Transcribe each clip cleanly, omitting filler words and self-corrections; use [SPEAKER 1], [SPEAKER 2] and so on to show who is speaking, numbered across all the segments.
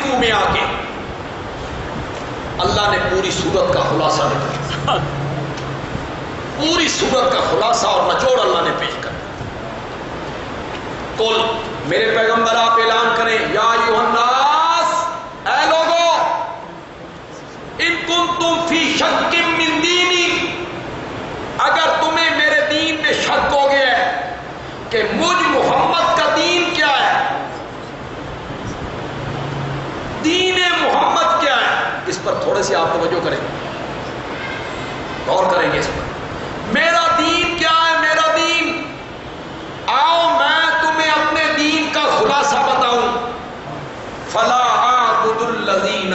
[SPEAKER 1] رکوع میں آ کے اللہ نے پوری سورت کا خلاصہ دیا، پوری سورت کا خلاصہ اور نچوڑ اللہ نے پیش کر قل میرے پیغمبر آپ اعلان کریں یا ایھا الناس، اے لوگو، ان کنتم فی شک من دینی، اگر تمہیں میرے دین میں شک ہو گیا ہے کہ مجھ محمد کا دین کیا ہے، دین محمد کیا ہے، اس پر تھوڑے سے آپ توجہ کریں، غور کریں گے اس پر، میرا دین کیا ہے، میرا دین، آؤ میں تمہیں اپنے دین کا خلاصہ بتاؤں، فلا اعبد الذین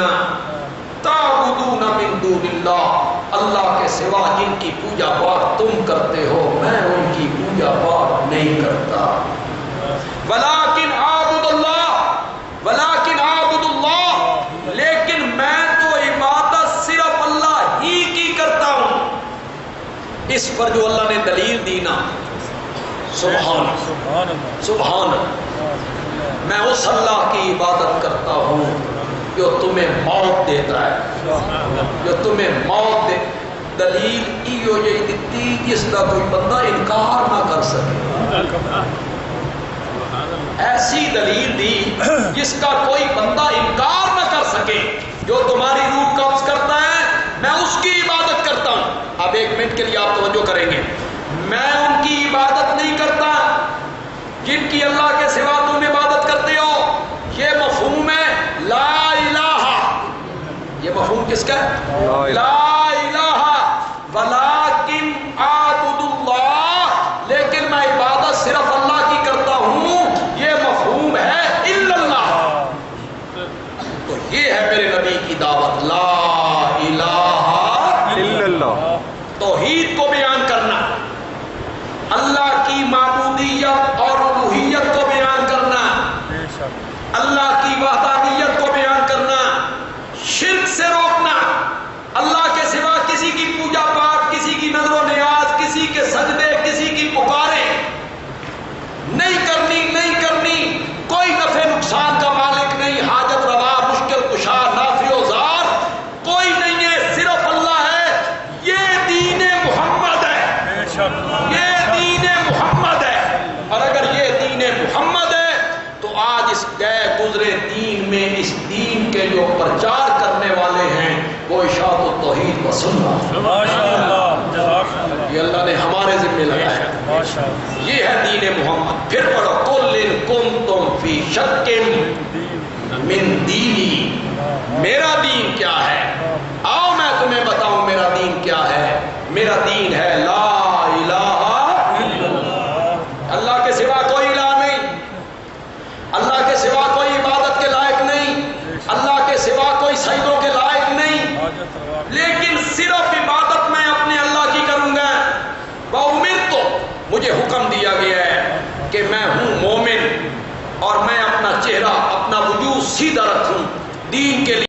[SPEAKER 1] تعبدون من دون اللہ، اللہ کے سوا جن کی پوجا پاٹ تم کرتے ہو میں ان کی پوجا پاٹ نہیں کرتا، ولکن اعبد اللہ، ولکن اعبد اللہ، لیکن میں تو عبادت صرف اللہ ہی کی کرتا ہوں۔ اس پر جو اللہ نے دلیل دی نا، سبحان سبحان، میں اس اللہ کی عبادت کرتا ہوں جو تمہیں موت دیتا ہے، جو تمہیں موت دے، دلیل ایو یہ دیتی جس کا کوئی بندہ انکار نہ کر سکے، ایسی دلیل دی جس کا کوئی بندہ انکار نہ کر سکے، جو تمہاری روح قبض کرتا ہے میں اس کی عبادت کرتا ہوں۔ اب ایک منٹ کے لیے آپ توجہ کریں گے، میں ان کی عبادت نہیں کرتا جن کی اللہ کے سوا تم عبادت کرتے ہو، یہ مفہوم ہے لا الہ، یہ مفہوم کس کا ہے؟ لا الہ، ولکن اعبد اللہ، لیکن میں عبادت صرف اللہ کی کرتا ہوں، یہ مفہوم ہے الا اللہ۔ تو یہ ہے میرے نبی کی دعوت، لا الہ الا اللہ، توحید کو بیان کرنا، اللہ کی معبودیت اور الوہیت کو بیان کرنا، اللہ کی وحدانیت کو بیان کرنا، شرک سے روکنا، اللہ کے سوا کسی کی پوجا پاٹ، کسی کی نظر و نیاز، کسی کے سجدے، کسی کی پکاریں نہیں کرنی، نہیں کرنی، کوئی نفع نقصان کا مالک نہیں، حاجت روا، مشکل کشا، نافع و ضار کوئی نہیں ہے، صرف اللہ ہے، یہ دین محمد ہے، یہ دین محمد ہے، اور اگر یہ دین محمد ہے تو آج اس گئے گزرے دین میں اس دین کے جو پرچار کرنے والے ہیں وہ اشاعت التوحید و سنت، یہ اللہ نے ہمارے ذمہ لگایا ہے، یہ ہے دین محمد۔ پھر پڑھو قل ان کنتم فی شک من دینی، میرا دین کیا ہے، آؤ میں تمہیں بتاؤں میرا دین کیا ہے، میرا دین ہے لا الہ الا اللہ، اللہ کے سوا کوئی الہ نہیں، اللہ کے سوا کوئی عبادت کے لائق نہیں، اللہ کے سوا کوئی سجدوں کے لائق نہیں، لیکن صرف عبادت میں اپنے اللہ کی کروں گا، وَأُمِرْتُ، مجھے حکم دیا گیا ہے کہ میں ہوں مومن اور میں اپنا چہرہ، اپنا وجود سیدھا رکھوں دین کے لیے۔